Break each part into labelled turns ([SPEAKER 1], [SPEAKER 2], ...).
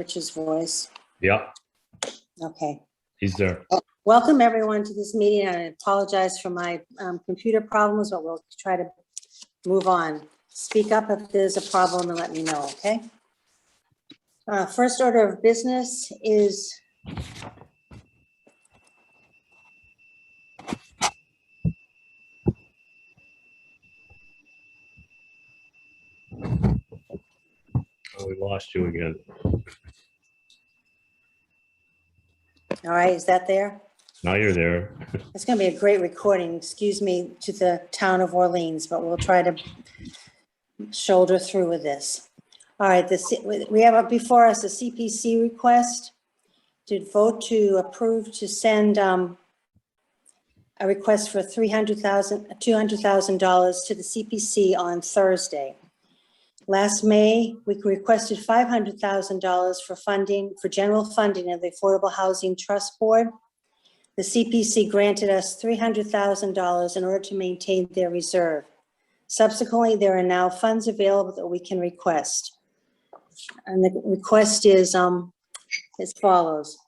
[SPEAKER 1] Rich's voice.
[SPEAKER 2] Yeah,
[SPEAKER 1] Okay.
[SPEAKER 2] he's there.
[SPEAKER 1] Welcome, everyone, to this meeting. I apologize for my computer problems, but we'll try to move on. Speak up if there's a problem and let me know, okay? First order of business is
[SPEAKER 2] Oh, we lost you again.
[SPEAKER 1] all right, is that there?
[SPEAKER 2] Now you're there.
[SPEAKER 1] It's going to be a great recording, excuse me, to the town of Orleans, but we'll try to shoulder through with this. All right, we have before us a CPC request to vote to approve to send a request for $200,000 to the CPC on Thursday. Last May, we requested $500,000 for funding, for general funding of the Affordable Housing Trust Board. The CPC granted us $300,000 in order to maintain their reserve. Subsequently, there are now funds available that we can request. And the request is as follows.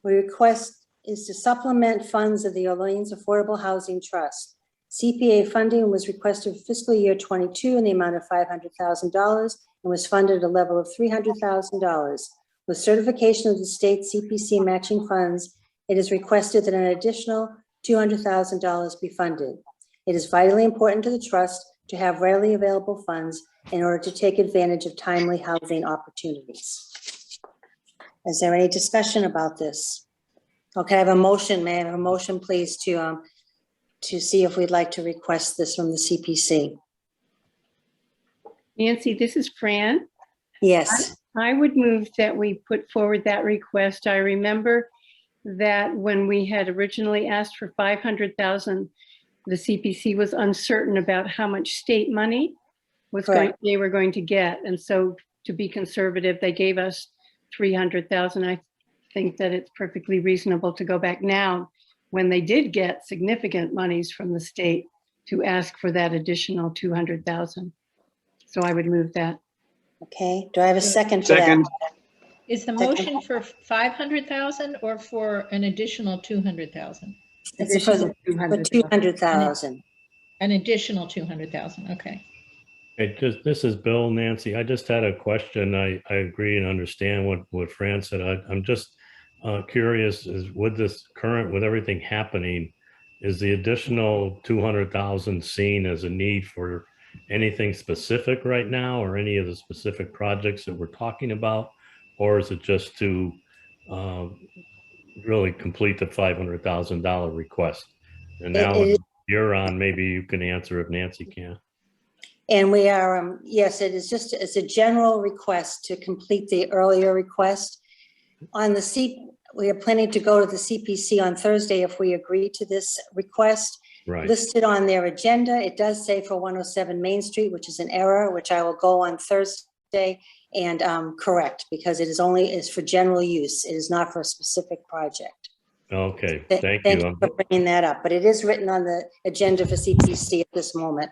[SPEAKER 1] We request is to supplement funds of the Orleans Affordable Housing Trust. CPA funding was requested for fiscal year 22 in the amount of $500,000 and was funded at a level of $300,000. With certification of the state CPC matching funds, it is requested that an additional $200,000 be funded. It is vitally important to the trust to have readily available funds in order to take advantage of timely housing opportunities. Is there any discussion about this? Okay, I have a motion. May I have a motion, please, to see if we'd like to request this from the CPC?
[SPEAKER 3] Nancy, this is Fran.
[SPEAKER 1] Yes.
[SPEAKER 3] I would move that we put forward that request. I remember that when we had originally asked for $500,000, the CPC was uncertain about how much state money they were going to get. And so to be conservative, they gave us $300,000. I think that it's perfectly reasonable to go back now when they did get significant monies from the state to ask for that additional $200,000. So I would move that.
[SPEAKER 1] Okay, do I have a second to that?
[SPEAKER 4] Is the motion for 500,000 or for an additional 200,000?
[SPEAKER 1] It's for 200,000.
[SPEAKER 4] An additional 200,000, okay.
[SPEAKER 2] Hey, this is Bill, Nancy. I just had a question. I agree and understand what Fran said. I'm just curious, is with everything happening, is the additional 200,000 seen as a need for anything specific right now or any of the specific projects that we're talking about? Or is it just to really complete the $500,000 request? And now you're on, maybe you can answer if Nancy can.
[SPEAKER 1] And we are, yes, it's a general request to complete the earlier request. We are planning to go to the CPC on Thursday if we agree to this request.
[SPEAKER 2] Right.
[SPEAKER 1] Listed on their agenda, it does say for 107 Main Street, which is an error, which I will go on Thursday and correct, because it is for general use. It is not for a specific project.
[SPEAKER 2] Okay,
[SPEAKER 1] Thank you for bringing that up, but it is written on the agenda for CPC at this moment.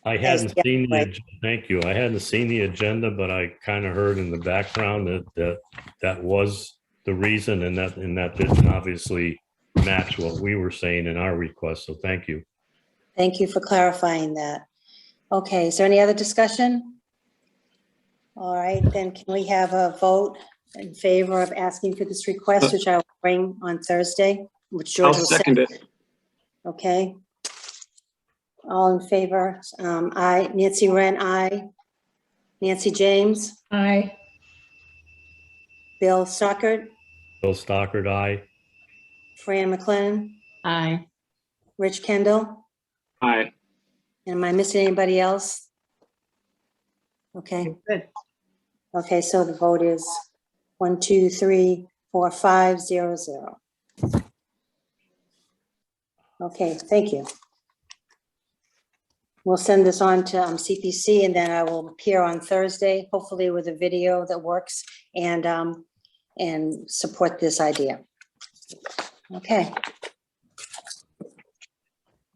[SPEAKER 2] I hadn't seen the, thank you. I hadn't seen the agenda, but I kind of heard in the background that was the reason, and that didn't obviously match what we were saying in our request. So thank you.
[SPEAKER 1] Thank you for clarifying that. Okay, is there any other discussion? All right, then can we have a vote in favor of asking for this request, which I will bring on Thursday, which George will
[SPEAKER 5] second it.
[SPEAKER 1] Okay. All in favor? Aye. Nancy Wren, aye. Nancy James?
[SPEAKER 4] Aye.
[SPEAKER 1] Bill Stockard?
[SPEAKER 2] Bill Stockard, aye.
[SPEAKER 1] Fran McLennan?
[SPEAKER 3] Aye.
[SPEAKER 1] Rich Kendall?
[SPEAKER 5] Aye.
[SPEAKER 1] Am I missing anybody else? Okay.
[SPEAKER 3] Good.
[SPEAKER 1] Okay, so the vote is 1, 2, 3, 4, 5, 0, 0. Okay, thank you. We'll send this on to CPC, and then I will appear on Thursday, hopefully with a video that works and support this idea. Okay.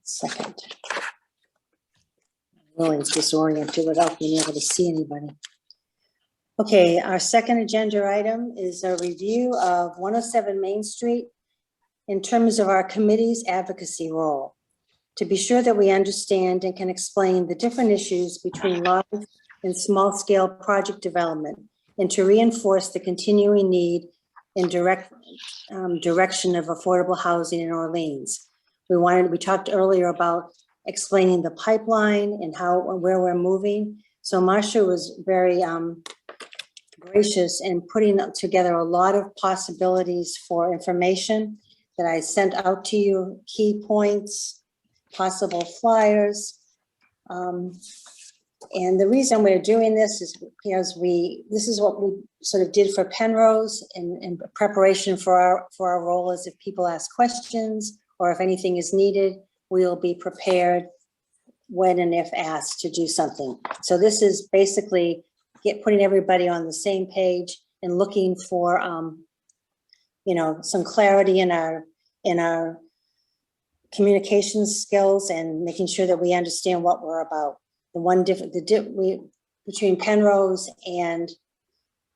[SPEAKER 1] Second. Willing's disoriented without being able to see anybody. Okay, our second agenda item is a review of 107 Main Street in terms of our committee's advocacy role. To be sure that we understand and can explain the different issues between large and small-scale project development, and to reinforce the continuing need in direction of affordable housing in Orleans. We talked earlier about explaining the pipeline and where we're moving. So Marcia was very gracious in putting together a lot of possibilities for information that I sent out to you, key points, possible flyers. And the reason we're doing this is because this is what we sort of did for Penrose in preparation for our role, as if people ask questions or if anything is needed, we'll be prepared when and if asked to do something. So this is basically putting everybody on the same page and looking for, some clarity in our communication skills and making sure that we understand what we're about. Between Penrose and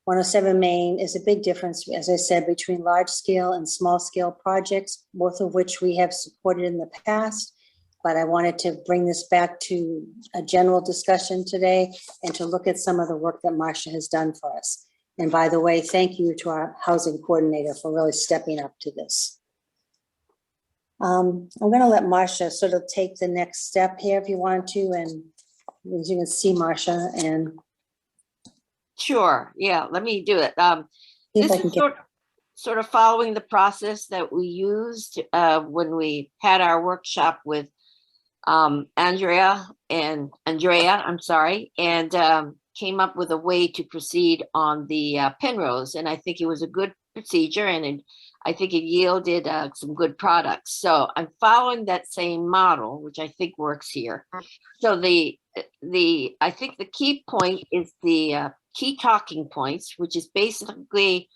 [SPEAKER 1] 107 Main is a big difference, as I said, between large scale and small scale projects, both of which we have supported in the past. But I wanted to bring this back to a general discussion today and to look at some of the work that Marcia has done for us. And by the way, thank you to our housing coordinator for really stepping up to this. I'm going to let Marcia sort of take the next step here if you want to, and as you can see, Marcia, and
[SPEAKER 5] Sure, yeah, let me do it.
[SPEAKER 1] see if
[SPEAKER 5] This
[SPEAKER 1] I can
[SPEAKER 5] is
[SPEAKER 1] get,
[SPEAKER 5] sort of following the process that we used when we had our workshop with Andrea, and came up with a way to proceed on the Penrose. And I think it was a good procedure, and I think it yielded some good products. So I'm following that same model, which I think works here. So I think the key point is the key talking points, which is basically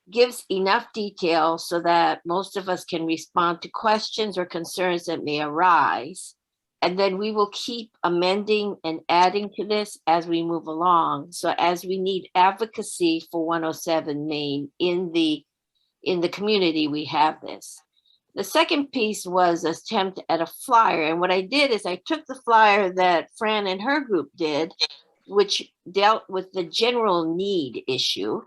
[SPEAKER 5] gives enough detail so that most of us can respond to questions or concerns that may arise. And then we will keep amending and adding to this as we move along. So as we need advocacy for 107 Main in the community, we have this. The second piece was an attempt at a flyer. And what I did is I took the flyer that Fran and her group did, which dealt with the general need issue.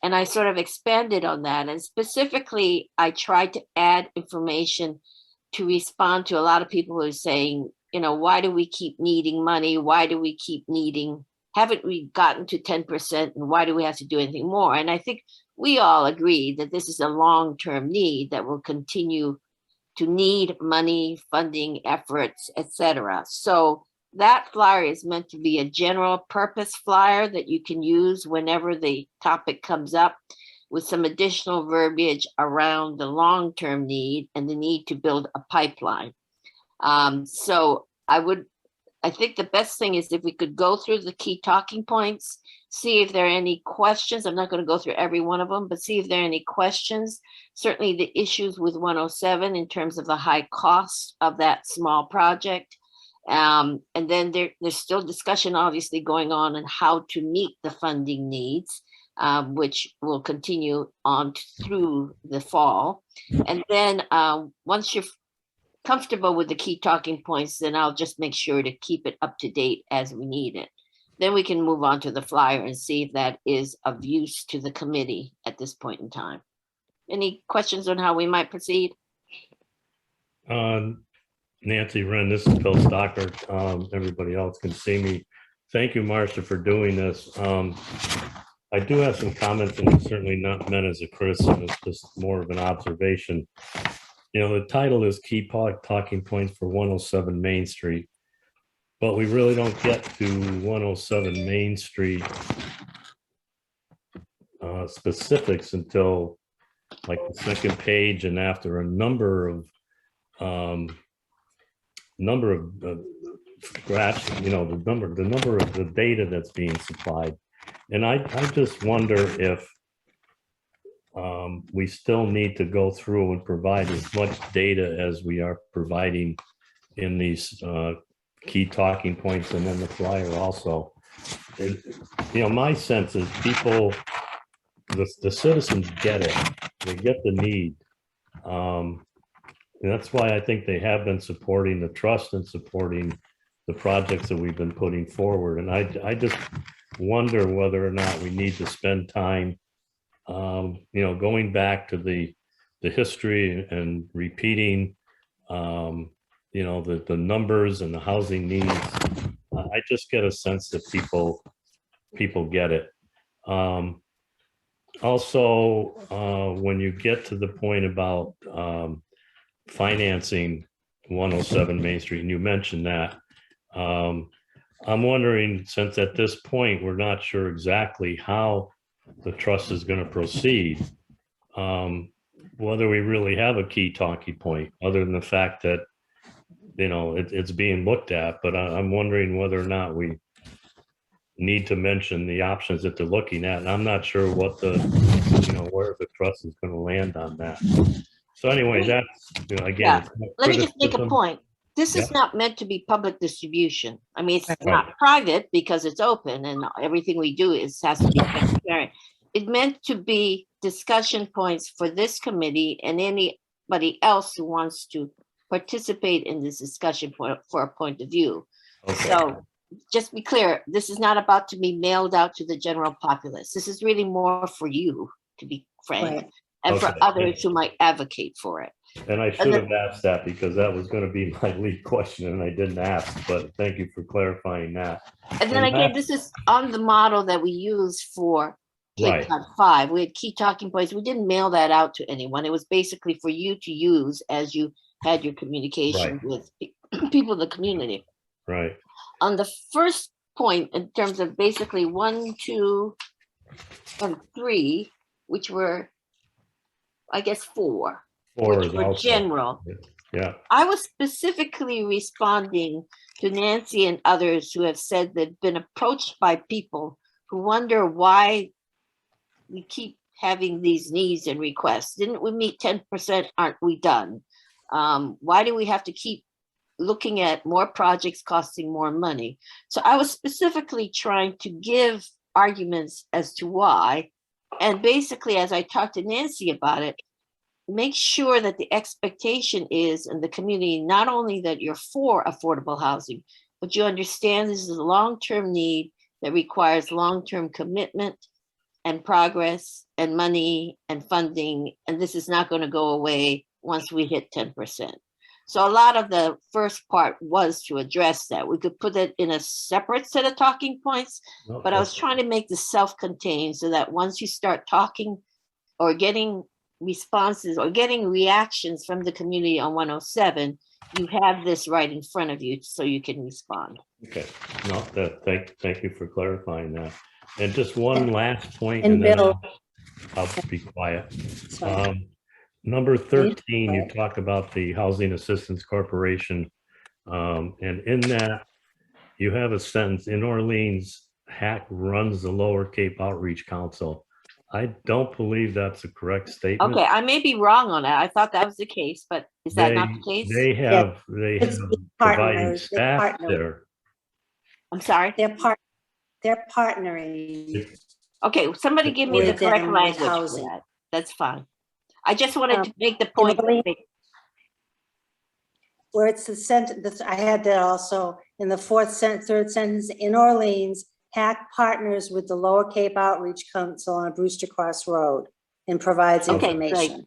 [SPEAKER 5] And I sort of expanded on that. And specifically, I tried to add information to respond to a lot of people who are saying, why do we keep needing money? Why do we keep haven't we gotten to 10%? And why do we have to do anything more? And I think we all agree that this is a long-term need that will continue to need money, funding, efforts, etc. So that flyer is meant to be a general purpose flyer that you can use whenever the topic comes up, with some additional verbiage around the long-term need and the need to build a pipeline. So I think the best thing is if we could go through the key talking points, see if there are any questions. I'm not going to go through every one of them, but see if there are any questions. Certainly the issues with 107 in terms of the high cost of that small project. And then there's still discussion obviously going on how to meet the funding needs, which will continue on through the fall. And then once you're comfortable with the key talking points, then I'll just make sure to keep it up to date as we need it. Then we can move on to the flyer and see if that is of use to the committee at this point in time. Any questions on how we might proceed?
[SPEAKER 2] Nancy Wren, this is Bill Stocker. Everybody else can see me. Thank you, Marcia, for doing this. I do have some comments, and it's certainly not meant as a criticism. It's just more of an observation. The title is Key Talking Points for 107 Main Street, but we really don't get to 107 Main Street specifics until like the second page, and after a number of graphs, the number of the data that's being supplied. And I just wonder if we still need to go through and provide as much data as we are providing in these key talking points and then the flyer also. my sense is people, the citizens get it. They get the need. And that's why I think they have been supporting the trust and supporting the projects that we've been putting forward. And I just wonder whether or not we need to spend time, going back to the history and repeating, the numbers and the housing needs. I just get a sense that people get it. Also, when you get to the point about financing 107 Main Street, and you mentioned that, I'm wondering, since at this point, we're not sure exactly how the trust is going to proceed, whether we really have a key talking point, other than the fact that, it's being looked at, but I'm wondering whether or not we need to mention the options that they're looking at. And I'm not sure what where the trust is going to land on that. So anyway, that's, again.
[SPEAKER 5] Yeah. Let me just make a point. This is not meant to be public distribution. I mean, it's not private because it's open and everything we do has to be transparent. It's meant to be discussion points for this committee and anybody else who wants to participate in this discussion for a point of view.
[SPEAKER 2] Okay.
[SPEAKER 5] So just be clear, this is not about to be mailed out to the general populace. This is really more for you, to be frank, and for others who might advocate for it.
[SPEAKER 2] And I should have asked that because that was going to be my lead question and I didn't ask, but thank you for clarifying that.
[SPEAKER 5] And then again, this is on the model that we use for Cape Cod 5. We had key talking points. We didn't mail that out to anyone. It was basically for you to use as you had your communication with people in the community.
[SPEAKER 2] Right.
[SPEAKER 5] On the first point, in terms of basically 1, 2, and 3, which were, I guess, 4. Which were general.
[SPEAKER 2] Yeah.
[SPEAKER 5] I was specifically responding to Nancy and others who have said they've been approached by people who wonder why we keep having these needs and requests. Didn't we meet 10%? Aren't we done? Why do we have to keep looking at more projects costing more money? So I was specifically trying to give arguments as to why. And basically, as I talked to Nancy about it, make sure that the expectation is in the community, not only that you're for affordable housing, but you understand this is a long-term need that requires long-term commitment and progress and money and funding. And this is not going to go away once we hit 10%. So a lot of the first part was to address that. We could put it in a separate set of talking points, but I was trying to make this self-contained so that once you start talking or getting responses or getting reactions from the community on 107, you have this right in front of you so you can respond.
[SPEAKER 2] Okay. No, thank you for clarifying that. And just one last point,
[SPEAKER 1] And
[SPEAKER 2] then
[SPEAKER 1] Bill.
[SPEAKER 2] I'll be quiet.
[SPEAKER 1] Sorry.
[SPEAKER 2] Number 13, you talk about the Housing Assistance Corporation. And in that, you have a sentence, in Orleans, HAC runs the Lower Cape Outreach Council. I don't believe that's a correct statement.
[SPEAKER 5] Okay, I may be wrong on that. I thought that was the case, but is that not the case?
[SPEAKER 2] They have
[SPEAKER 1] It's
[SPEAKER 2] providing
[SPEAKER 1] partners. They
[SPEAKER 2] staff
[SPEAKER 1] partner.
[SPEAKER 2] there.
[SPEAKER 5] I'm sorry.
[SPEAKER 1] They're partnering.
[SPEAKER 5] Okay, somebody give me the
[SPEAKER 1] With them,
[SPEAKER 5] correct
[SPEAKER 1] with
[SPEAKER 5] language for
[SPEAKER 1] housing.
[SPEAKER 5] that. That's fine. I just wanted to make the point.
[SPEAKER 1] Where it's the sentence, I had that also in the third sentence, in Orleans, HAC partners with the Lower Cape Outreach Council on Brewster Cross Road and provides
[SPEAKER 5] Okay,
[SPEAKER 1] information.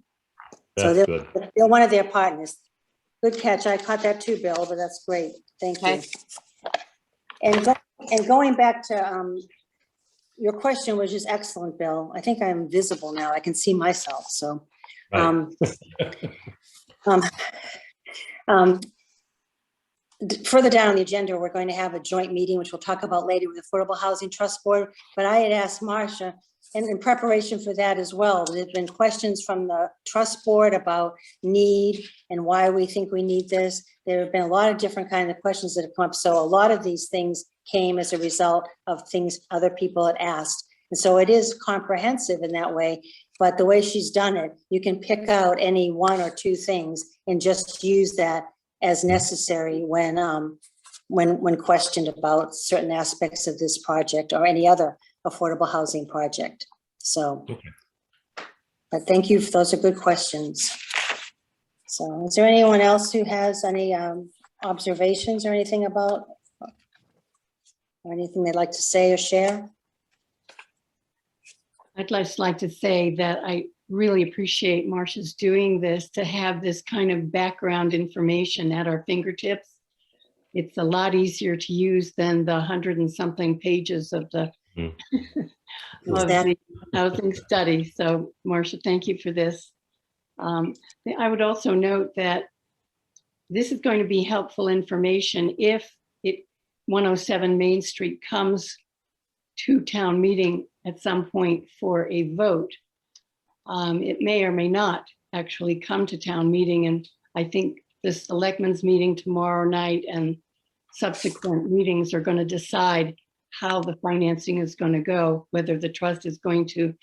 [SPEAKER 2] That's
[SPEAKER 1] So
[SPEAKER 2] good.
[SPEAKER 1] they're one of their partners. Good catch. I caught that too, Bill, but that's great. Thank you.
[SPEAKER 5] Okay.
[SPEAKER 1] And going back to your question, was just excellent, Bill. I think I'm visible now. I can see myself. So further down the agenda, we're going to have a joint meeting, which we'll talk about later with the Affordable Housing Trust Board. But I had asked Marcia, and in preparation for that as well, there have been questions from the trust board about need and why we think we need this. There have been a lot of different kinds of questions that have come up. So a lot of these things came as a result of things other people had asked. And so it is comprehensive in that way, but the way she's done it, you can pick out any 1 or 2 things and just use that as necessary when when questioned about certain aspects of this project or any other affordable housing project. So, but thank you. Those are good questions. So is there anyone else who has any observations or anything about, or anything they'd like to say or share?
[SPEAKER 3] I'd just like to say that I really appreciate Marcia's doing this, to have this kind of background information at our fingertips. It's a lot easier to use than the 100 and something pages of the,
[SPEAKER 2] Mm.
[SPEAKER 3] of the housing study. So Marcia, thank you for this. I would also note that this is going to be helpful information if 107 Main Street comes to town meeting at some point for a vote. It may or may not actually come to town meeting. And I think the selectmen's meeting tomorrow night and subsequent meetings are going to decide how the financing is going to go, whether the trust is going to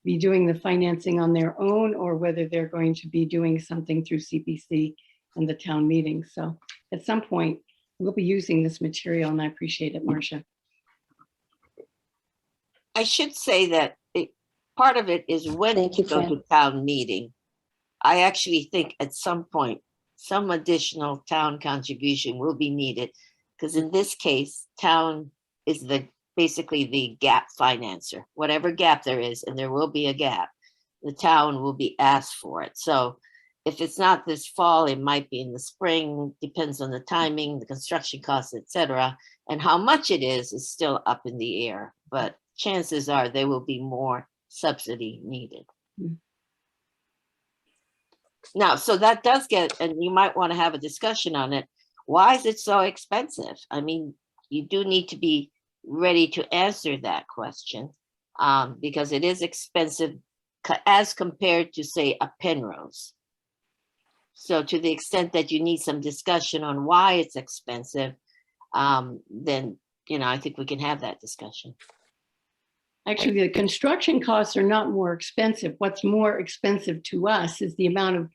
[SPEAKER 3] be doing the financing on their own or whether they're going to be doing something through CPC and the town meeting. So at some point, we'll be using this material, and I appreciate it, Marcia.
[SPEAKER 5] I should say that part of it is when
[SPEAKER 1] Thank
[SPEAKER 5] you
[SPEAKER 1] you,
[SPEAKER 5] go
[SPEAKER 1] Fran.
[SPEAKER 5] to town meeting. I actually think at some point, some additional town contribution will be needed. Because in this case, town is basically the gap financer. Whatever gap there is, and there will be a gap, the town will be asked for it. So if it's not this fall, it might be in the spring, depends on the timing, the construction costs, etc. And how much it is still up in the air. But chances are there will be more subsidy needed. Now, so that does get, and you might want to have a discussion on it. Why is it so expensive? I mean, you do need to be ready to answer that question because it is expensive as compared to, say, a Penrose. So to the extent that you need some discussion on why it's expensive, then, I think we can have that discussion.
[SPEAKER 3] Actually, the construction costs are not more expensive. What's more expensive to us is the amount of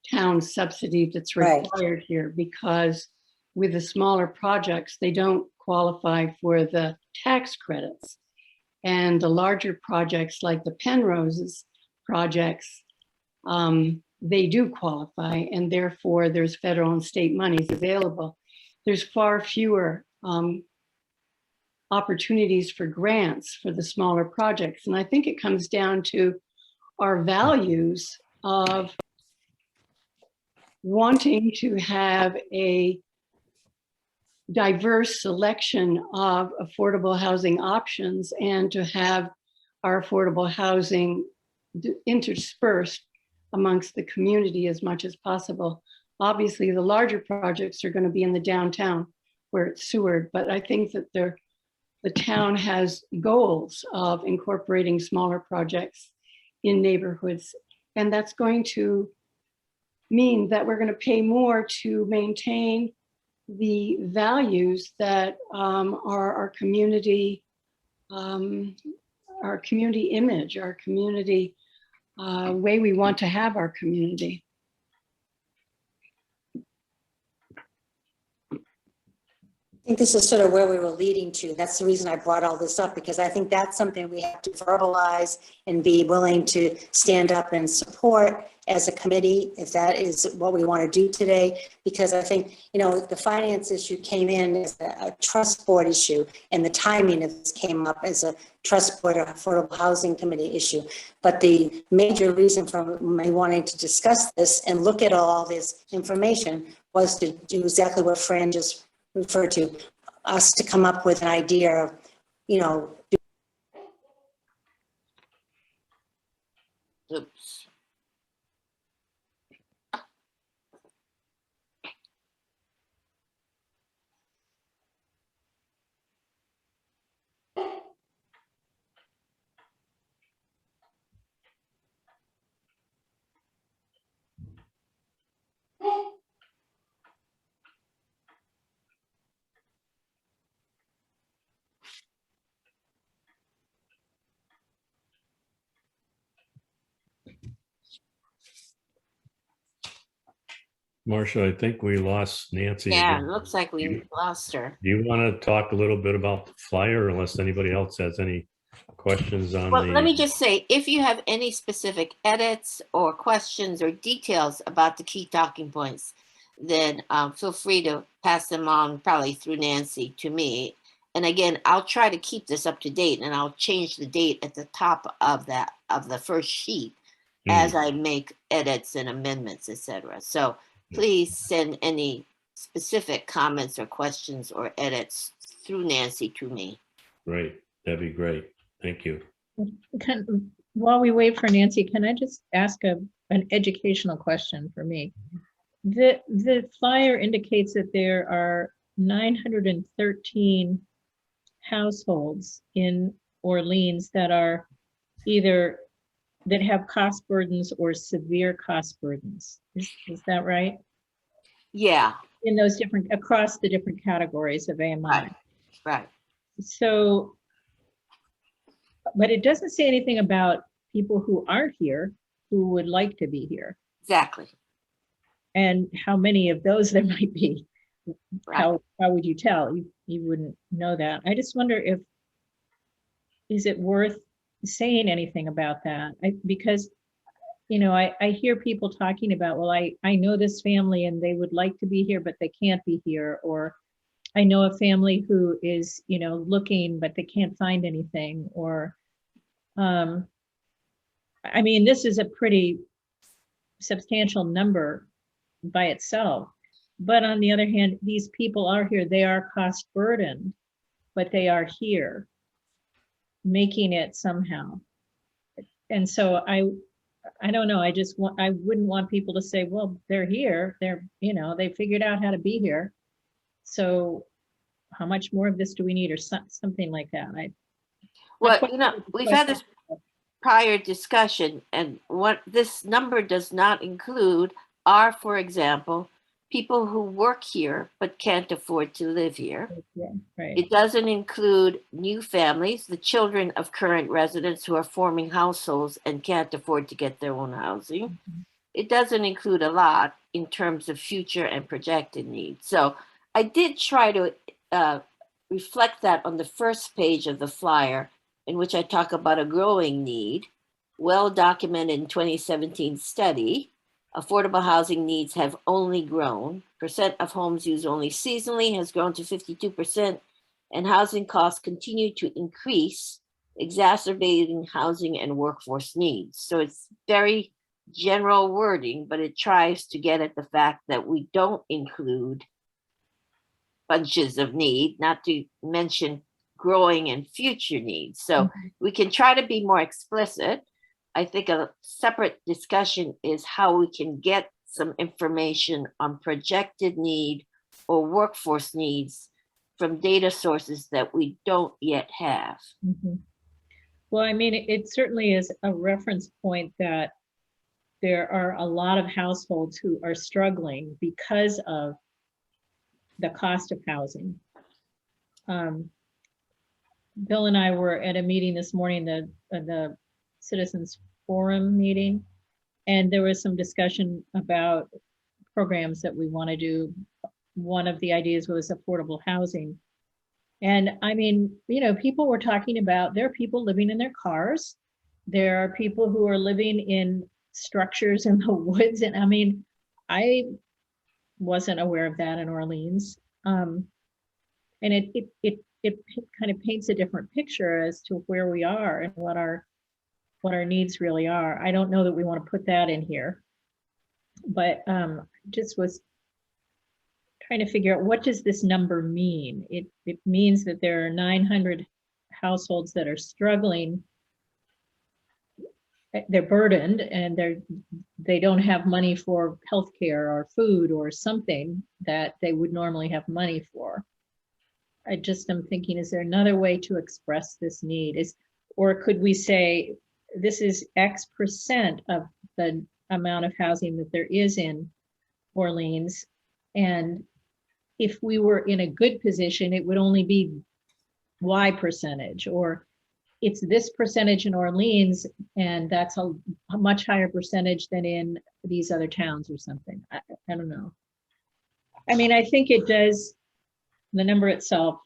[SPEAKER 3] town subsidy that's
[SPEAKER 1] Right.
[SPEAKER 3] required here, because with the smaller projects, they don't qualify for the tax credits. And the larger projects like the Penroses projects, they do qualify, and therefore there's federal and state monies available. There's far fewer opportunities for grants for the smaller projects. And I think it comes down to our values of wanting to have a diverse selection of affordable housing options and to have our affordable housing interspersed amongst the community as much as possible. Obviously, the larger projects are going to be in the downtown where it's sewered, but I think that the town has goals of incorporating smaller projects in neighborhoods. And that's going to mean that we're going to pay more to maintain the values that are our community image, our community way we want to have our community.
[SPEAKER 1] I think this is sort of where we were leading to. That's the reason I brought all this up, because I think that's something we have to verbalize and be willing to stand up and support as a committee, if that is what we want to do today. Because I think, the finance issue came in as a trust board issue, and the timing of this came up as a trust board or affordable housing committee issue. But the major reason for me wanting to discuss this and look at all this information was to do exactly what Fran just referred to, us to come up with an idea of,
[SPEAKER 5] Oops.
[SPEAKER 2] Marcia, I think we lost Nancy
[SPEAKER 5] Yeah, it
[SPEAKER 2] again.
[SPEAKER 5] looks like we
[SPEAKER 2] You-
[SPEAKER 5] lost her.
[SPEAKER 2] Do you want to talk a little bit about the flyer unless anybody else has any questions on
[SPEAKER 5] Well, let me
[SPEAKER 2] the,
[SPEAKER 5] just say, if you have any specific edits or questions or details about the key talking points, then feel free to pass them on probably through Nancy to me. And again, I'll try to keep this up to date and I'll change the date at the top of the first sheet as I make edits and amendments, etc. So please send any specific comments or questions or edits through Nancy to me.
[SPEAKER 2] right, that'd be great. Thank you.
[SPEAKER 4] While we wait for Nancy, can I just ask an educational question for me? The flyer indicates that there are 913 households in Orleans that are either that have cost burdens or severe cost burdens. Is that right?
[SPEAKER 5] Yeah,
[SPEAKER 4] In those different, across the different categories of AMI.
[SPEAKER 5] right, right.
[SPEAKER 4] So, but it doesn't say anything about people who aren't here, who would like to be here,
[SPEAKER 5] Exactly.
[SPEAKER 4] and how many of those there might be.
[SPEAKER 5] Right.
[SPEAKER 4] How would you tell? You wouldn't know that. I just wonder if, is it worth saying anything about that? Because, you know, I hear people talking about, well, I know this family and they would like to be here, but they can't be here. Or I know a family who is, you know, looking, but they can't find anything. Or, I mean, this is a pretty substantial number by itself. But on the other hand, these people are here, they are cost burdened, but they are here, making it somehow. And so I don't know, I wouldn't want people to say, well, they're here, they're, you know, they figured out how to be here. So how much more of this do we need, or something like that?
[SPEAKER 5] Well, you know, we've had this prior discussion, and what this number does not include are, for example, people who work here but can't afford to live here.
[SPEAKER 4] Yeah, right.
[SPEAKER 5] It doesn't include new families, the children of current residents who are forming households and can't afford to get their own housing. It doesn't include a lot in terms of future and projected needs. So I did try to reflect that on the first page of the flyer, in which I talk about a growing need, well documented in 2017 study. Affordable housing needs have only grown. Percent of homes used only seasonally has grown to 52%, and housing costs continue to increase, exacerbating housing and workforce needs. So it's very general wording, but it tries to get at the fact that we don't include bunches of need, not to mention growing and future needs. So we can try to be more explicit. I think a separate discussion is how we can get some information on projected need or workforce needs from data sources that we don't yet have.
[SPEAKER 4] Mm-hmm. Well, I mean, it certainly is a reference point that there are a lot of households who are struggling because of the cost of housing. Bill and I were at a meeting this morning, the Citizens Forum meeting, and there was some discussion about programs that we want to do. One of the ideas was affordable housing. And I mean, you know, people were talking about, there are people living in their cars. There are people who are living in structures in the woods. And I mean, I wasn't aware of that in Orleans. And it kind of paints a different picture as to where we are and what our needs really are. I don't know that we want to put that in here, but just was trying to figure out, what does this number mean? It means that there are 900 households that are struggling. They're burdened and they don't have money for healthcare or food or something that they would normally have money for. I just am thinking, is there another way to express this need? Or could we say, this is X percent of the amount of housing that there is in Orleans, and if we were in a good position, it would only be Y percentage, or it's this percentage in Orleans, and that's a much higher percentage than in these other towns or something. I don't know. I mean, I think it does, the number itself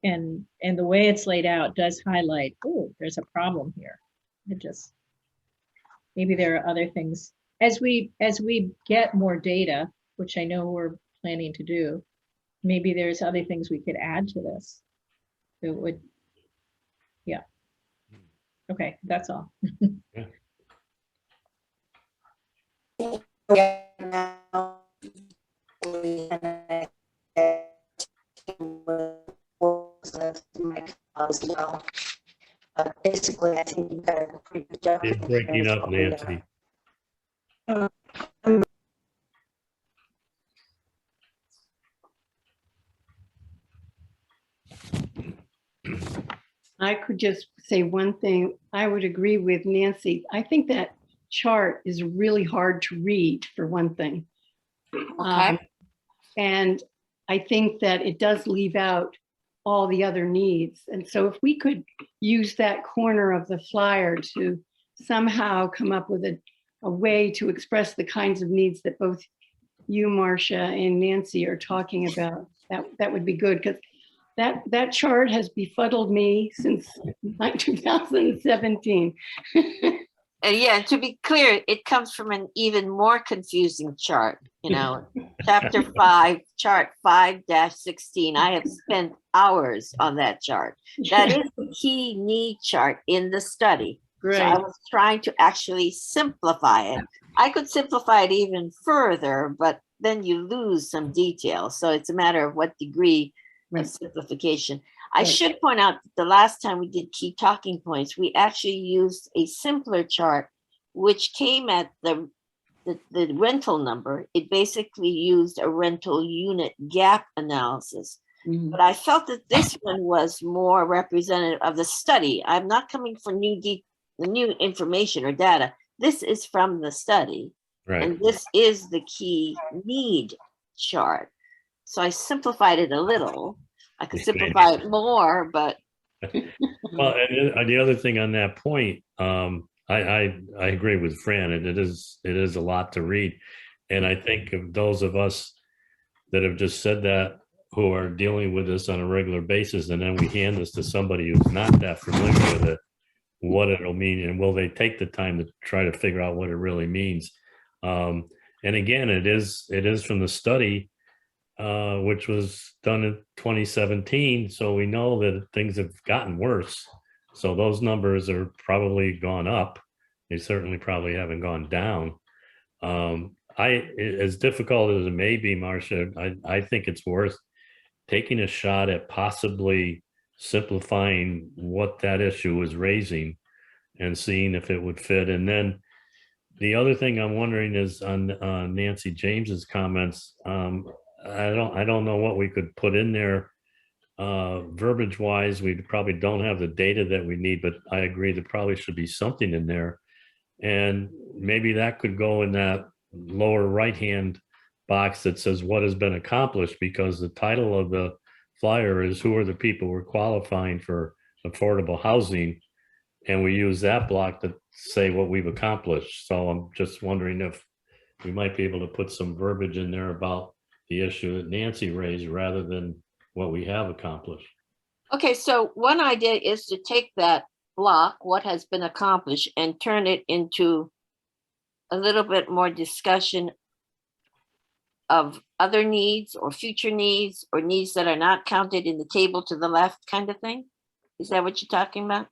[SPEAKER 4] and the way it's laid out does highlight, oh, there's a problem here. It just, maybe there are other things. As we get more data, which I know we're planning to do, maybe there's other things we could add to this. That would, yeah. Okay, that's all.
[SPEAKER 1] Basically, I think you got a pretty good job.
[SPEAKER 2] You're breaking up, Nancy.
[SPEAKER 3] I could just say one thing. I would agree with Nancy. I think that chart is really hard to read, for one thing.
[SPEAKER 5] Okay.
[SPEAKER 3] And I think that it does leave out all the other needs. And so if we could use that corner of the flyer to somehow come up with a way to express the kinds of needs that both you, Marcia, and Nancy are talking about, that would be good, because that chart has befuddled me since 2017.
[SPEAKER 5] And yeah, to be clear, it comes from an even more confusing chart, chapter 5, chart 5-16. I have spent hours on that chart. That is the key need chart in the study.
[SPEAKER 3] Great.
[SPEAKER 5] So I was trying to actually simplify it. I could simplify it even further, but then you lose some details. So it's a matter of what degree of simplification. I should point out that the last time we did key talking points, we actually used a simpler chart, which came at the rental number. It basically used a rental unit gap analysis. But I felt that this one was more representative of the study. I'm not coming for new information or data. This is from the study.
[SPEAKER 2] Right.
[SPEAKER 5] And this is the key need chart. So I simplified it a little. I could simplify it more, but.
[SPEAKER 2] Well, and the other thing on that point, I agree with Fran, and it is a lot to read. And I think of those of us that have just said that, who are dealing with this on a regular basis, and then we hand this to somebody who's not that familiar with it, what it'll mean, and will they take the time to try to figure out what it really means. And again, it is from the study, which was done in 2017. So we know that things have gotten worse. So those numbers are probably gone up. They certainly probably haven't gone down. As difficult as it may be, Marcia, I think it's worth taking a shot at possibly simplifying what that issue is raising and seeing if it would fit. And then the other thing I'm wondering is on Nancy James's comments. I don't know what we could put in there verbiage wise. We probably don't have the data that we need, but I agree there probably should be something in there. And maybe that could go in that lower right hand box that says what has been accomplished, because the title of the flyer is who are the people who are qualifying for affordable housing. And we use that block to say what we've accomplished. So I'm just wondering if we might be able to put some verbiage in there about the issue that Nancy raised rather than what we have accomplished.
[SPEAKER 5] Okay, so one idea is to take that block, what has been accomplished, and turn it into a little bit more discussion of other needs or future needs or needs that are not counted in the table to the left kind of thing. Is that what you're talking about?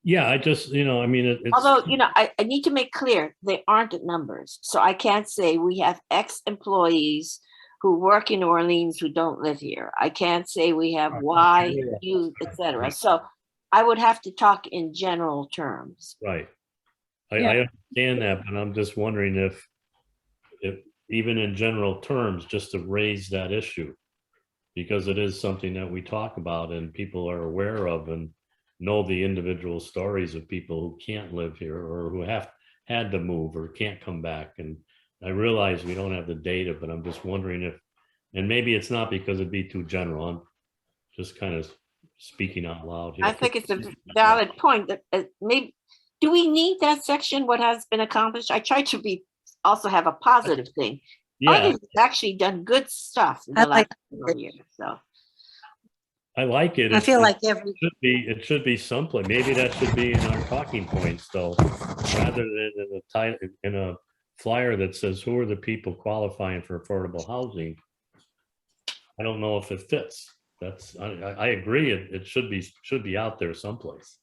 [SPEAKER 2] Yeah, I just, I mean, it's.
[SPEAKER 5] Although, I need to make clear, they aren't numbers. So I can't say we have X employees who work in Orleans who don't live here. I can't say we have Y, U, etc. So I would have to talk in general terms.
[SPEAKER 2] Right. I understand that, but I'm just wondering if even in general terms, just to raise that issue, because it is something that we talk about and people are aware of and know the individual stories of people who can't live here or who have had to move or can't come back. And I realize we don't have the data, but I'm just wondering if, and maybe it's not because it'd be too general. I'm just kind of speaking out loud here.
[SPEAKER 5] I think it's a valid point that maybe, do we need that section, what has been accomplished? I try to also have a positive thing.
[SPEAKER 2] Yeah,
[SPEAKER 5] Others have actually done good stuff in
[SPEAKER 1] I
[SPEAKER 5] the last
[SPEAKER 1] like
[SPEAKER 5] several years, so.
[SPEAKER 2] I like it.
[SPEAKER 1] I feel
[SPEAKER 2] It
[SPEAKER 1] like every,
[SPEAKER 2] it should be simpler. Maybe that should be in our talking points though, rather than in a title, in a flyer that says, who are the people qualifying for affordable housing? I don't know if it fits. That's, I agree. It should be out there someplace.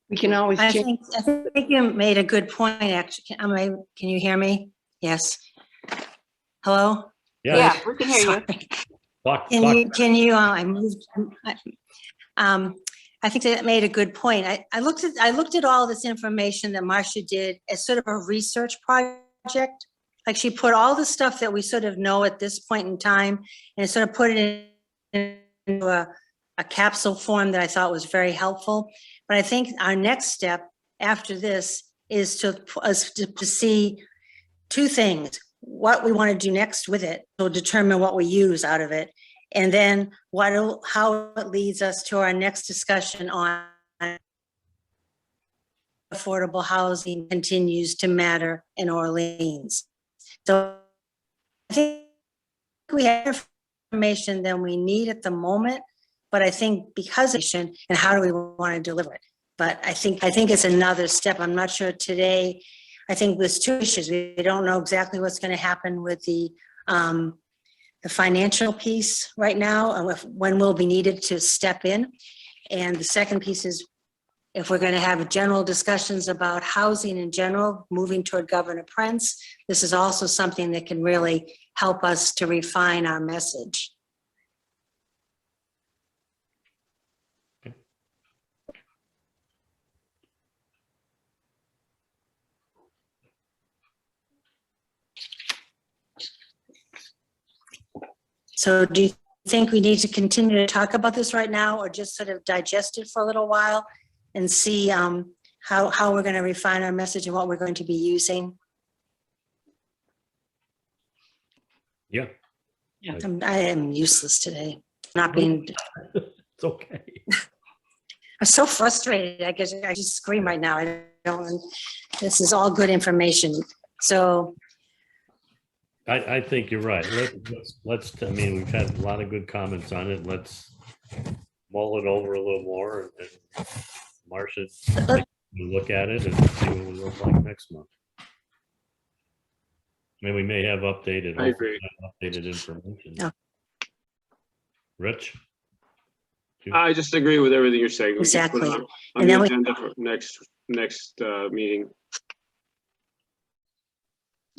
[SPEAKER 3] We can always
[SPEAKER 1] I
[SPEAKER 3] change.
[SPEAKER 1] think you made a good point, actually. Can you hear me? Yes. Hello?
[SPEAKER 5] Yeah, we can hear you.
[SPEAKER 1] Sorry.
[SPEAKER 2] Talk,
[SPEAKER 1] Can you, I moved, I think that made a good point. I looked at all this information that Marcia did as sort of a research project. Like she put all the stuff that we sort of know at this point in time and sort of put it into a capsule form that I thought was very helpful. But I think our next step after this is to see two things: what we want to do next with it, will determine what we use out of it, and then how it leads us to our next discussion on affordable housing continues to matter in Orleans. So I think we have information than we need at the moment, but I think because of and how do we want to deliver it? But I think it's another step. I'm not sure today. I think there's two issues. We don't know exactly what's going to happen with the financial piece right now, and when we'll be needed to step in. And the second piece is if we're going to have general discussions about housing in general, moving toward Governor Prince, this is also something that can really help us to refine our message. So do you think we need to continue to talk about this right now, or just sort of digest it for a little while and see how we're going to refine our message and what we're going to be using?
[SPEAKER 2] Yeah,
[SPEAKER 1] I am useless today, not being,
[SPEAKER 2] it's okay.
[SPEAKER 1] I'm so frustrated. I guess I just scream right now. I don't, this is all good information. So
[SPEAKER 2] I think you're right. Let's, I mean, we've had a lot of good comments on it. Let's mull it over a little more, and Marcia, look at it and see what we look like next month. I mean, we may have updated.
[SPEAKER 6] I agree.
[SPEAKER 2] Updated information.
[SPEAKER 1] Yeah.
[SPEAKER 2] Rich?
[SPEAKER 6] I just agree with everything you're saying. We can put it
[SPEAKER 1] Exactly.
[SPEAKER 6] on
[SPEAKER 1] And
[SPEAKER 6] the
[SPEAKER 1] then we-
[SPEAKER 6] agenda for next meeting.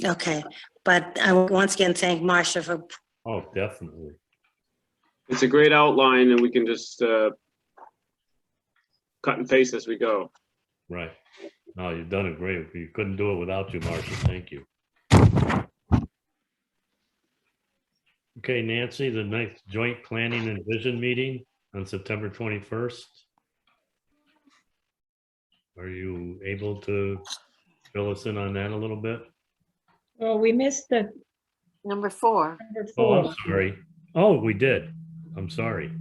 [SPEAKER 1] okay, but I will once again thank Marcia for,
[SPEAKER 2] Oh, definitely.
[SPEAKER 6] It's a great outline, and we can just cut and paste as we go.
[SPEAKER 2] Right. No, you've done it great. You couldn't do it without you, Marcia. Thank you. Okay, Nancy, the next joint planning and vision meeting on September 21st. Are you able to fill us in on that a little bit?
[SPEAKER 4] Well, we missed the
[SPEAKER 5] Number 4.
[SPEAKER 4] number
[SPEAKER 2] Oh, I'm
[SPEAKER 4] 4.
[SPEAKER 2] sorry. Oh, we did. I'm sorry.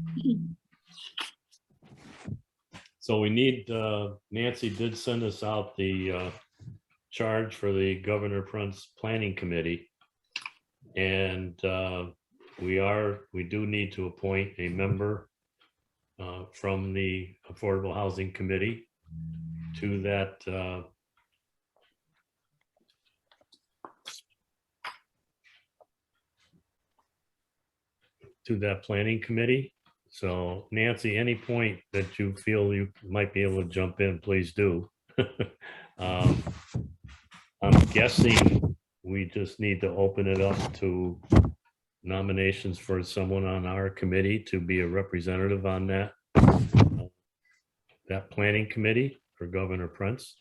[SPEAKER 2] So we need, Nancy did send us out the charge for the Governor Prince Planning Committee. And we do need to appoint a member from the Affordable Housing Committee to that planning committee. So Nancy, any point that you feel you might be able to jump in, please do. I'm guessing we just need to open it up to nominations for someone on our committee to be a representative on that planning committee for Governor Prince.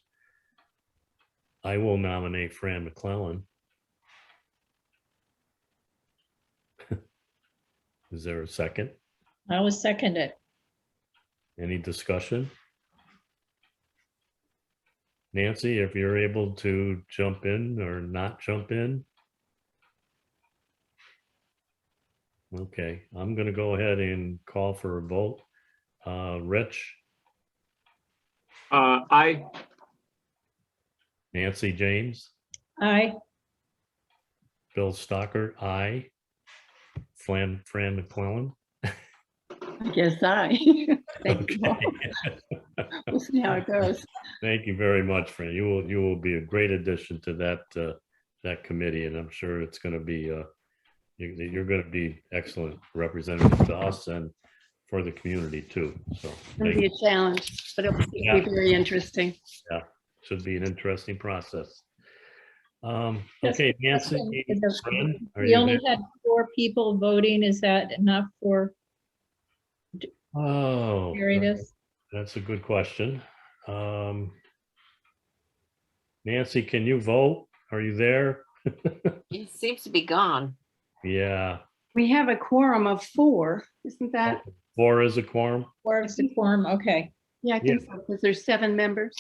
[SPEAKER 2] I will nominate Fran McClellan. Is there a second?
[SPEAKER 4] I will second it.
[SPEAKER 2] Any discussion? Nancy, if you're able to jump in or not jump in. Okay, I'm going to go ahead and call for a vote. Rich,
[SPEAKER 6] I
[SPEAKER 2] Nancy James,
[SPEAKER 4] Aye.
[SPEAKER 2] Bill Stocker, aye. Fran McClellan.
[SPEAKER 3] I guess I. Thank you. all.
[SPEAKER 2] Okay.
[SPEAKER 3] We'll see how it goes.
[SPEAKER 2] Thank you very much, Fran. You will be a great addition to that committee, and I'm sure it's going to be you're going to be excellent representative to us and for the community too. So
[SPEAKER 3] It'll be a challenge, but it'll be
[SPEAKER 2] Yeah.
[SPEAKER 3] very interesting.
[SPEAKER 2] should be an interesting process.
[SPEAKER 4] Just
[SPEAKER 2] Okay,
[SPEAKER 4] a question.
[SPEAKER 2] Nancy,
[SPEAKER 4] The-
[SPEAKER 2] Fran, are
[SPEAKER 4] We
[SPEAKER 2] you
[SPEAKER 4] only
[SPEAKER 2] there?
[SPEAKER 4] had 4 people voting. Is that enough for
[SPEAKER 2] Oh,
[SPEAKER 4] carry this?
[SPEAKER 2] that's a good question. Nancy, can you vote? Are you there?
[SPEAKER 5] He seems to be gone.
[SPEAKER 2] Yeah,
[SPEAKER 3] We have a quorum of 4, isn't that?
[SPEAKER 2] 4 is a quorum.
[SPEAKER 4] Or is the quorum? Okay.
[SPEAKER 3] Yeah, I think so, because there's 7 members.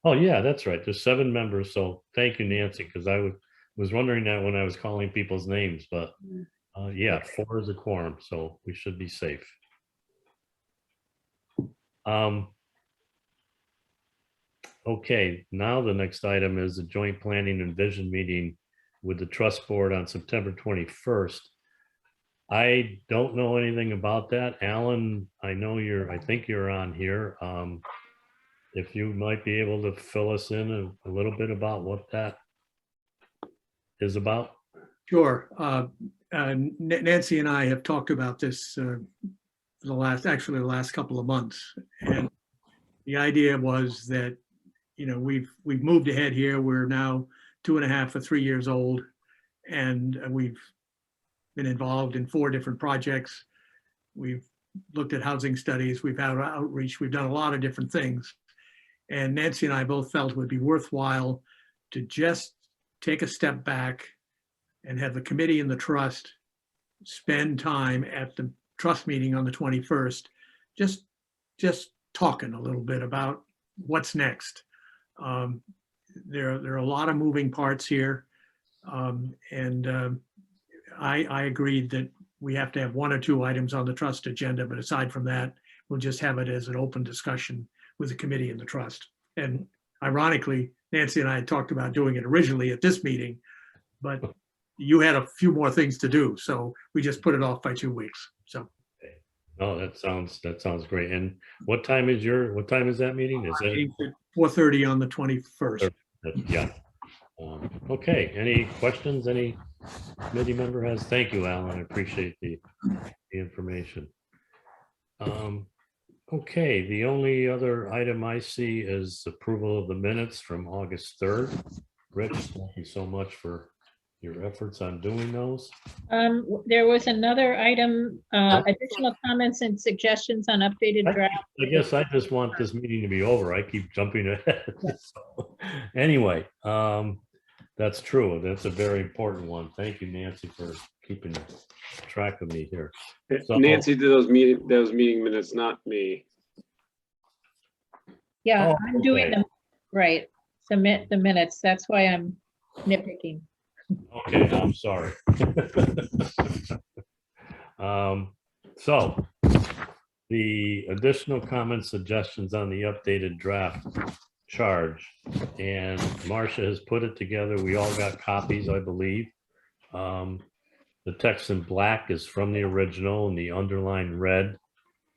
[SPEAKER 2] Oh, yeah, that's right. There's 7 members. So thank you, Nancy, because I was wondering that when I was calling people's names, but yeah, 4 is a quorum, so we should be safe. Okay, now the next item is the joint planning and vision meeting with the trust board on September 21st. I don't know anything about that. Alan, I think you're on here. If you might be able to fill us in a little bit about what that is about.
[SPEAKER 7] Sure. Nancy and I have talked about this for the last couple of months. And the idea was that, we've moved ahead here. We're now 2.5 or 3 years old, and we've been involved in 4 different projects. We've looked at housing studies. We've had outreach. We've done a lot of different things. And Nancy and I both felt it would be worthwhile to just take a step back and have the committee and the trust spend time at the trust meeting on the 21st, just talking a little bit about what's next. There are a lot of moving parts here. I agreed that we have to have 1 or 2 items on the trust agenda, but aside from that, we'll just have it as an open discussion with the committee and the trust. And ironically, Nancy and I had talked about doing it originally at this meeting, but you had a few more things to do, so we just put it off by 2 weeks. So
[SPEAKER 2] Oh, that sounds great. And what time is that meeting? Is it?
[SPEAKER 7] 4:30 on the 21st.
[SPEAKER 2] Yeah. Okay, any questions? Any committee member has? Thank you, Alan. I appreciate the information. Okay, the only other item I see is approval of the minutes from August 3rd. Rich, thank you so much for your efforts on doing those.
[SPEAKER 4] There was another item, additional comments and suggestions on updated draft.
[SPEAKER 2] I guess I just want this meeting to be over. I keep jumping ahead. So, anyway, that's true. That's a very important one. Thank you, Nancy, for keeping track of me here. So-
[SPEAKER 6] Nancy did those meeting minutes, not me.
[SPEAKER 4] Yeah,
[SPEAKER 2] Oh,
[SPEAKER 4] I'm doing
[SPEAKER 2] okay.
[SPEAKER 4] them, right, submit the minutes. That's why I'm nitpicking.
[SPEAKER 2] Okay, I'm sorry. So the additional comments, suggestions on the updated draft charge, and Marcia has put it together. We all got copies, I believe. The text in black is from the original, and the underlined red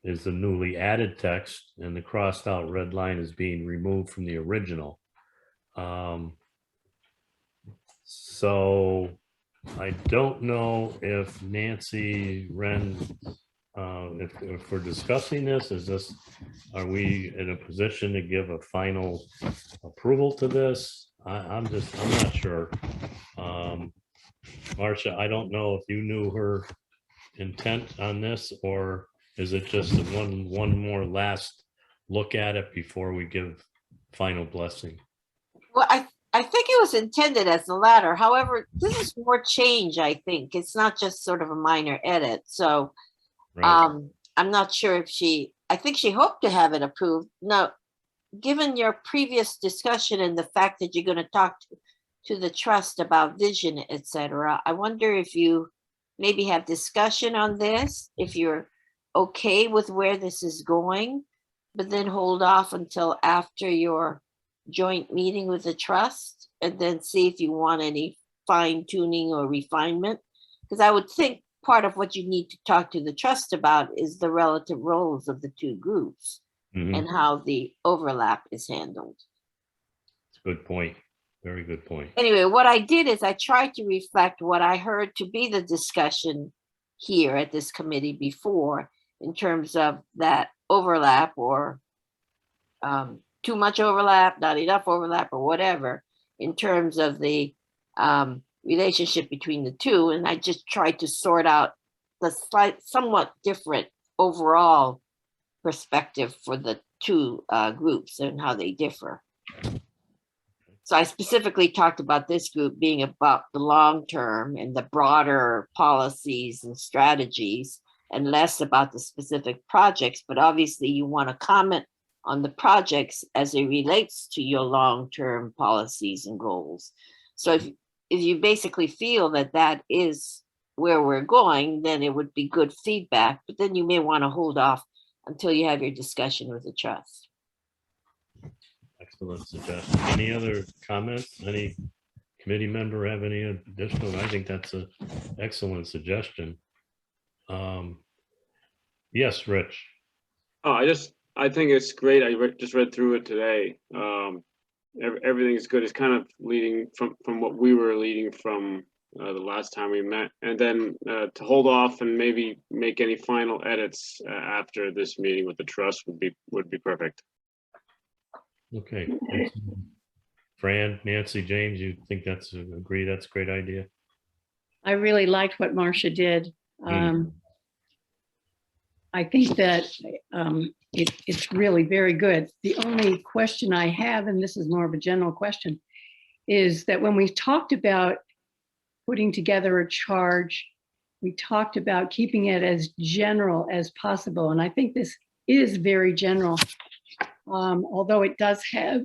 [SPEAKER 2] is the newly added text, and the crossed out red line is being removed from the original. So I don't know if Nancy Wren, if we're discussing this, are we in a position to give a final approval to this? I'm not sure. Marcia, I don't know if you knew her intent on this, or is it just one more last look at it before we give final blessing?
[SPEAKER 5] Well, I think it was intended as the latter. However, this is more change, I think. It's not just sort of a minor edit. So
[SPEAKER 2] Right.
[SPEAKER 5] I'm not sure if I think she hoped to have it approved. Now, given your previous discussion and the fact that you're going to talk to the trust about vision, et cetera, I wonder if you maybe have discussion on this, if you're okay with where this is going, but then hold off until after your joint meeting with the trust and then see if you want any fine tuning or refinement. Because I would think part of what you need to talk to the trust about is the relative roles of the two groups
[SPEAKER 2] Mhm.
[SPEAKER 5] and how the overlap is handled.
[SPEAKER 2] It's a good point. Very good point.
[SPEAKER 5] Anyway, what I did is I tried to reflect what I heard to be the discussion here at this committee before in terms of that overlap or too much overlap, not enough overlap or whatever in terms of the relationship between the two. And I just tried to sort out the somewhat different overall perspective for the two groups and how they differ. So I specifically talked about this group being about the long term and the broader policies and strategies and less about the specific projects. But obviously you want to comment on the projects as it relates to your long-term policies and goals. So if you basically feel that that is where we're going, then it would be good feedback, but then you may want to hold off until you have your discussion with the trust.
[SPEAKER 2] Excellent suggestion. Any other comments? Any committee member have any additional? I think that's an excellent suggestion. Yes, Rich.
[SPEAKER 6] Oh, I think it's great. I just read through it today. Everything is good. It's kind of leading from what we were leading from the last time we met, and then to hold off and maybe make any final edits after this meeting with the trust would be perfect.
[SPEAKER 2] Okay. Fran, Nancy, James, you think agree that's a great idea?
[SPEAKER 3] I really liked what Marcia did. I think that it's really very good. The only question I have, and this is more of a general question, is that when we talked about putting together a charge, we talked about keeping it as general as possible. And I think this is very general, although it does have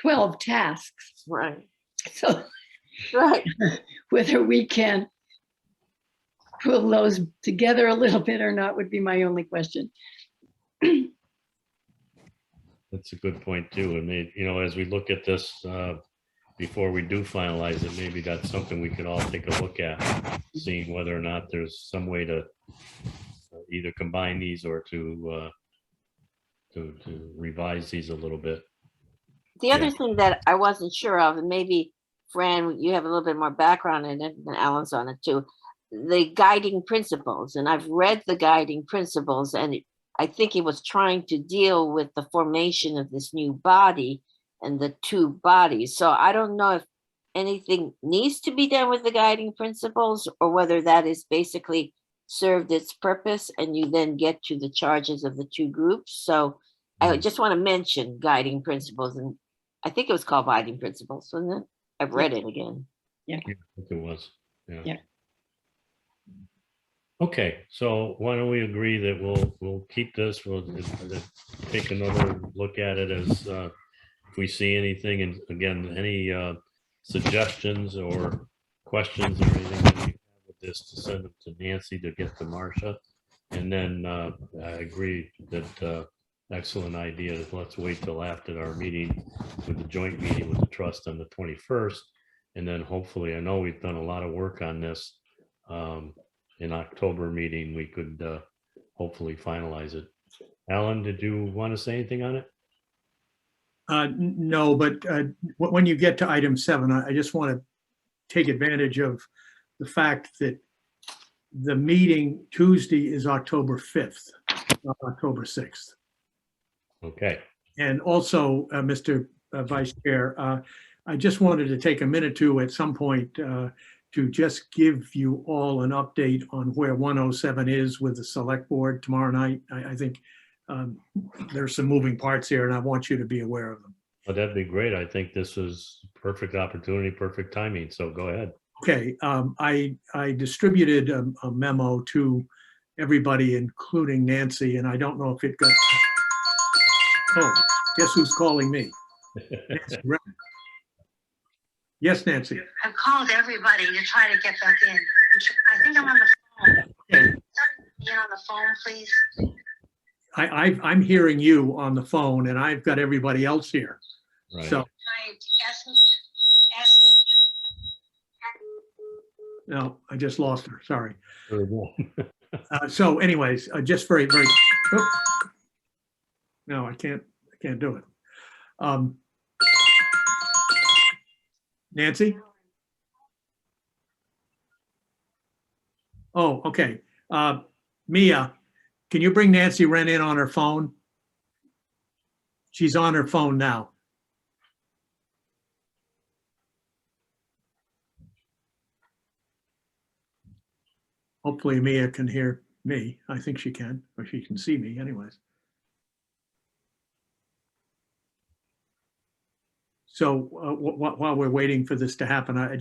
[SPEAKER 3] 12 tasks.
[SPEAKER 5] Right.
[SPEAKER 3] So
[SPEAKER 5] Right.
[SPEAKER 3] whether we can pull those together a little bit or not would be my only question.
[SPEAKER 2] That's a good point too. And as we look at this before we do finalize it, maybe that's something we could all take a look at, seeing whether or not there's some way to either combine these or to revise these a little bit.
[SPEAKER 5] The other thing that I wasn't sure of, and maybe Fran, you have a little bit more background in it, and Alan's on it too, the guiding principles. And I've read the guiding principles, and I think it was trying to deal with the formation of this new body and the two bodies. So I don't know if anything needs to be done with the guiding principles or whether that is basically served its purpose and you then get to the charges of the two groups. So I just want to mention guiding principles, and I think it was called guiding principles, wasn't it? I've read it again.
[SPEAKER 2] I think it was.
[SPEAKER 3] Yeah.
[SPEAKER 2] Okay, so why don't we agree that we'll keep this, we'll take another look at it as if we see anything, and again, any suggestions or questions or anything that we have with this, to send them to Nancy, to get to Marcia. And then I agree that excellent idea that let's wait till after our meeting with the joint meeting with the trust on the 21st. And then hopefully, I know we've done a lot of work on this. In October meeting, we could hopefully finalize it. Alan, did you want to say anything on it?
[SPEAKER 7] No, but when you get to item 7, I just want to take advantage of the fact that the meeting Tuesday is October 5th, not October 6th.
[SPEAKER 2] Okay.
[SPEAKER 7] And also, Mr. Vice Chair, I just wanted to take a minute at some point to just give you all an update on where 107 is with the select board tomorrow night. I think there's some moving parts here, and I want you to be aware of them.
[SPEAKER 2] Well, that'd be great. I think this is perfect opportunity, perfect timing. So go ahead.
[SPEAKER 7] Okay, I distributed a memo to everybody, including Nancy, and I don't know if it got. Oh, guess who's calling me? Nancy Wren. Yes, Nancy.
[SPEAKER 8] I've called everybody to try to get back in. I think I'm on the phone.
[SPEAKER 7] Okay.
[SPEAKER 8] Get on the phone, please.
[SPEAKER 7] I'm hearing you on the phone, and I've got everybody else here.
[SPEAKER 2] Right.
[SPEAKER 7] So,
[SPEAKER 8] Right,
[SPEAKER 7] no, I just lost her, sorry.
[SPEAKER 2] Very well.
[SPEAKER 7] So anyways, just very, very, oh. No, I can't do it. Nancy? Oh, okay. Mia, can you bring Nancy Wren in on her phone? She's on her phone now. Hopefully Mia can hear me. I think she can, or she can see me anyways. So while we're waiting for this to happen, I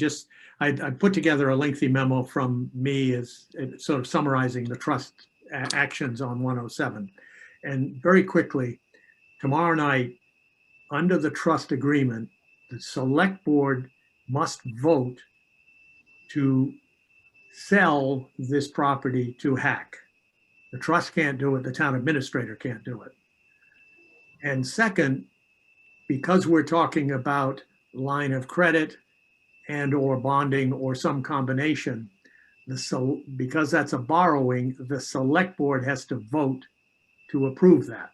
[SPEAKER 7] put together a lengthy memo from me as sort of summarizing the trust actions on 107. And very quickly, tomorrow night, under the trust agreement, the select board must vote to sell this property to Hack. The trust can't do it, the town administrator can't do it. And second, because we're talking about line of credit and or bonding or some combination, because that's a borrowing, the select board has to vote to approve that.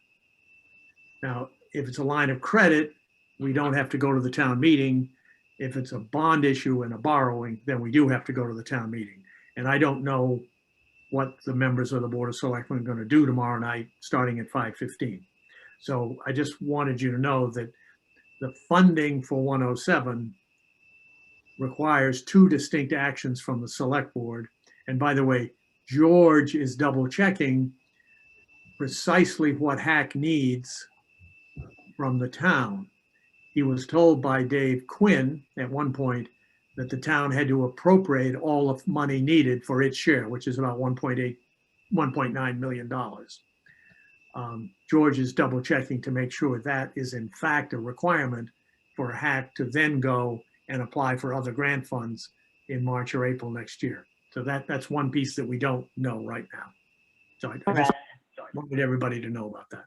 [SPEAKER 7] Now, if it's a line of credit, we don't have to go to the town meeting. If it's a bond issue and a borrowing, then we do have to go to the town meeting. And I don't know what the members of the Board of Selectmen are going to do tomorrow night, starting at 5:15. So I just wanted you to know that the funding for 107 requires two distinct actions from the select board. And by the way, George is double checking precisely what Hack needs from the town. He was told by Dave Quinn at one point that the town had to appropriate all of money needed for its share, which is about $1.9 million. George is double checking to make sure that is in fact a requirement for Hack to then go and apply for other grant funds in March or April next year. So that's one piece that we don't know right now. So I just wanted everybody to know about that.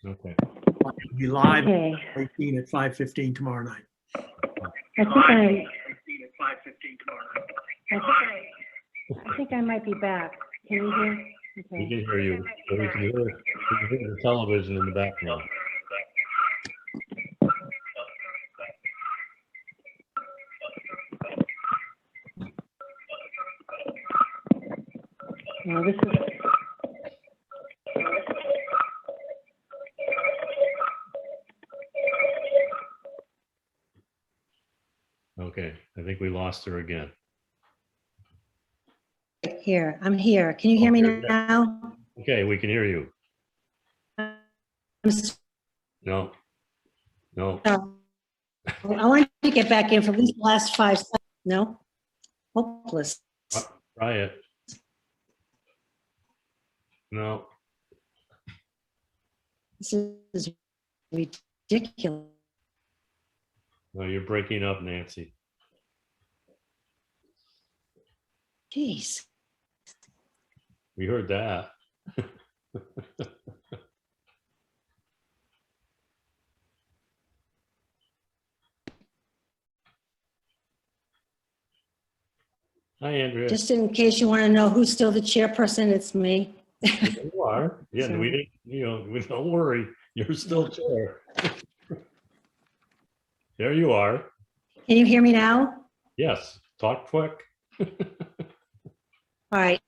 [SPEAKER 2] Okay.
[SPEAKER 7] It'll be live
[SPEAKER 9] Okay,
[SPEAKER 7] at 5:15 tomorrow night.
[SPEAKER 9] I think I might be back. Can you hear?
[SPEAKER 2] We
[SPEAKER 9] Okay.
[SPEAKER 2] can hear you. We can hear the television in the background.
[SPEAKER 9] Now this is,
[SPEAKER 2] Okay, I think we lost her again.
[SPEAKER 1] Here, I'm here. Can you hear me
[SPEAKER 2] Okay.
[SPEAKER 1] now?
[SPEAKER 2] Okay, we can hear you.
[SPEAKER 1] I'm
[SPEAKER 2] No. No.
[SPEAKER 1] sorry. I want to get back in for at least the last 5 seconds. No? Hopeless.
[SPEAKER 2] Try it. No.
[SPEAKER 1] This is ridiculous.
[SPEAKER 2] No, you're breaking up, Nancy.
[SPEAKER 1] Jeez.
[SPEAKER 2] We heard that. Hi, Andrea.
[SPEAKER 1] Just in case you want to know who's still the chairperson, it's me.
[SPEAKER 2] You are. Yeah,
[SPEAKER 1] So-
[SPEAKER 2] we didn't, don't worry. You're still chair. There you are.
[SPEAKER 1] Can you hear me now?
[SPEAKER 2] Yes, talk quick.
[SPEAKER 1] All right.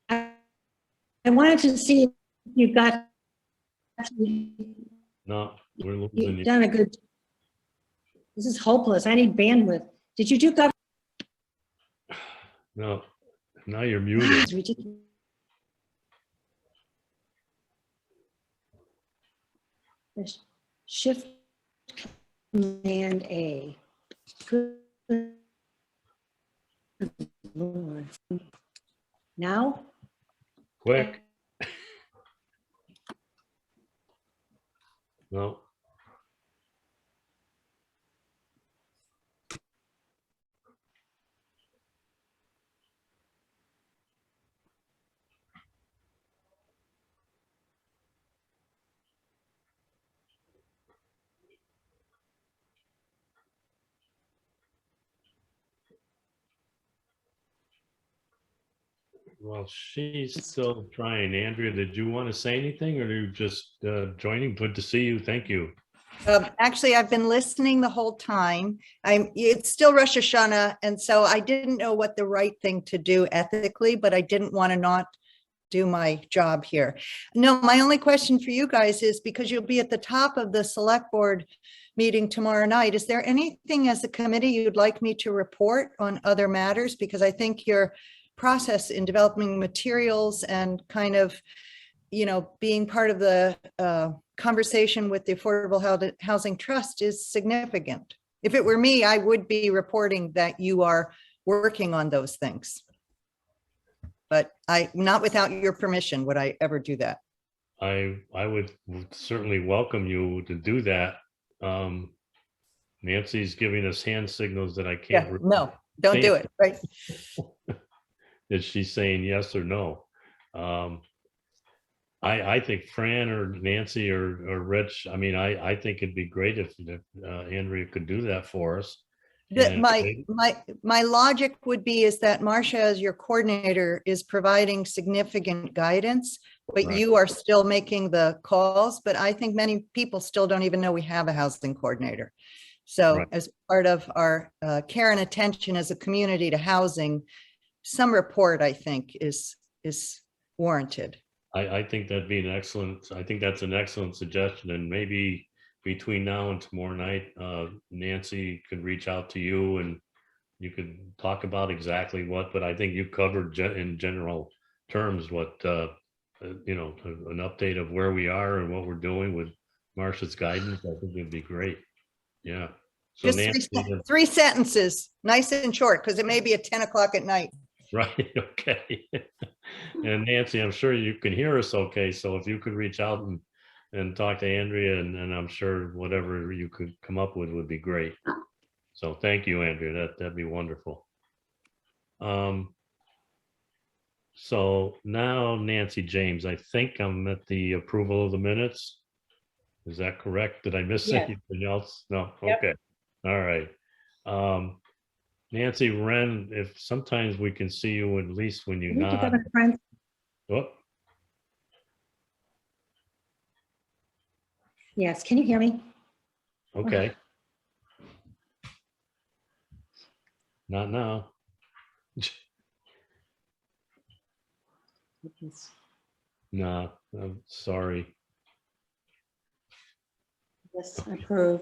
[SPEAKER 1] I wanted to see if you got,
[SPEAKER 2] No, we're losing
[SPEAKER 1] you've
[SPEAKER 2] you.
[SPEAKER 1] done a good, this is hopeless. I need bandwidth. Did you do government?
[SPEAKER 2] No, now you're muted.
[SPEAKER 1] It's ridiculous. Shift Command A. Good Lord. Now?
[SPEAKER 2] Quick. No. Well, she's still trying. Andrea, did you want to say anything or are you just joining? Good to see you. Thank you.
[SPEAKER 10] Actually, I've been listening the whole time. It's still Rosh Hashanah, and so I didn't know what the right thing to do ethically, but I didn't want to not do my job here. No, my only question for you guys is, because you'll be at the top of the select board meeting tomorrow night, is there anything as a committee you'd like me to report on other matters? Because I think your process in developing materials and kind of, you know, being part of the conversation with the Affordable Housing Trust is significant. If it were me, I would be reporting that you are working on those things. But not without your permission would I ever do that.
[SPEAKER 2] I would certainly welcome you to do that. Nancy's giving us hand signals that I
[SPEAKER 10] Yeah,
[SPEAKER 2] can't.
[SPEAKER 10] no, don't do it, right?
[SPEAKER 2] Is she saying yes or no? I think Fran or Nancy or Rich, I mean, I think it'd be great if Andrea could do that for us. And
[SPEAKER 10] My logic would be is that Marcia, as your coordinator, is providing significant guidance, but
[SPEAKER 2] Right.
[SPEAKER 10] you are still making the calls. But I think many people still don't even know we have a housing coordinator. So
[SPEAKER 2] Right.
[SPEAKER 10] as part of our care and attention as a community to housing, some report, I think, is warranted.
[SPEAKER 2] I think that'd be I think that's an excellent suggestion, and maybe between now and tomorrow night, Nancy could reach out to you and you could talk about exactly what, but I think you covered in general terms what, you know, an update of where we are and what we're doing with Marcia's guidance. I think it'd be great. Yeah. So
[SPEAKER 10] Just
[SPEAKER 2] Nancy,
[SPEAKER 10] three sentences, nice and short, because it may be at 10 o'clock at night.
[SPEAKER 2] right, okay. And Nancy, I'm sure you can hear us okay, so if you could reach out and talk to Andrea, and I'm sure whatever you could come up with would be great. So thank you, Andrea, that'd be wonderful. So now Nancy James, I think I'm at the approval of the minutes. Is that correct? Did I miss
[SPEAKER 3] Yes.
[SPEAKER 2] anything else? No,
[SPEAKER 3] Yep.
[SPEAKER 2] okay, all right. Nancy Wren, if sometimes we can see you at least when you
[SPEAKER 1] Read
[SPEAKER 2] nod.
[SPEAKER 1] together, friends.
[SPEAKER 2] Oh,
[SPEAKER 1] Yes, can you hear me?
[SPEAKER 2] okay. Not now. No, I'm sorry.
[SPEAKER 1] Yes, approve.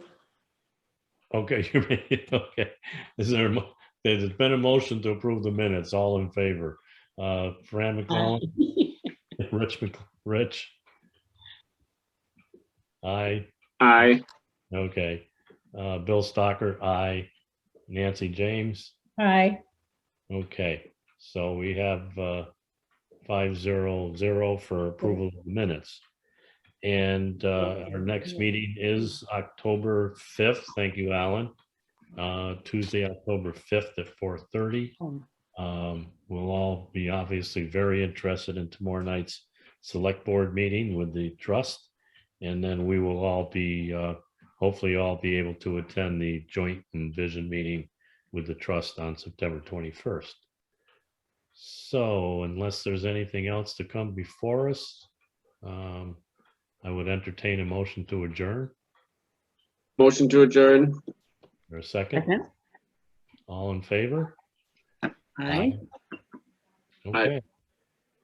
[SPEAKER 2] Okay, you made it, okay. There's been a motion to approve the minutes, all in favor. Fran McClellan, Rich. Aye,
[SPEAKER 6] Aye.
[SPEAKER 2] okay. Bill Stocker, aye. Nancy James,
[SPEAKER 4] Hi,
[SPEAKER 2] okay. So we have 500 for approval of the minutes. And our next meeting is October 5th. Thank you, Alan. Tuesday, October 5th at 4:30. We'll all be obviously very interested in tomorrow night's select board meeting with the trust. And then we will all be, hopefully all be able to attend the joint and vision meeting with the trust on September 21st. So unless there's anything else to come before us, I would entertain a motion to adjourn.
[SPEAKER 6] Motion to adjourn.
[SPEAKER 2] Or a second? All in favor?
[SPEAKER 1] Aye.
[SPEAKER 2] Okay.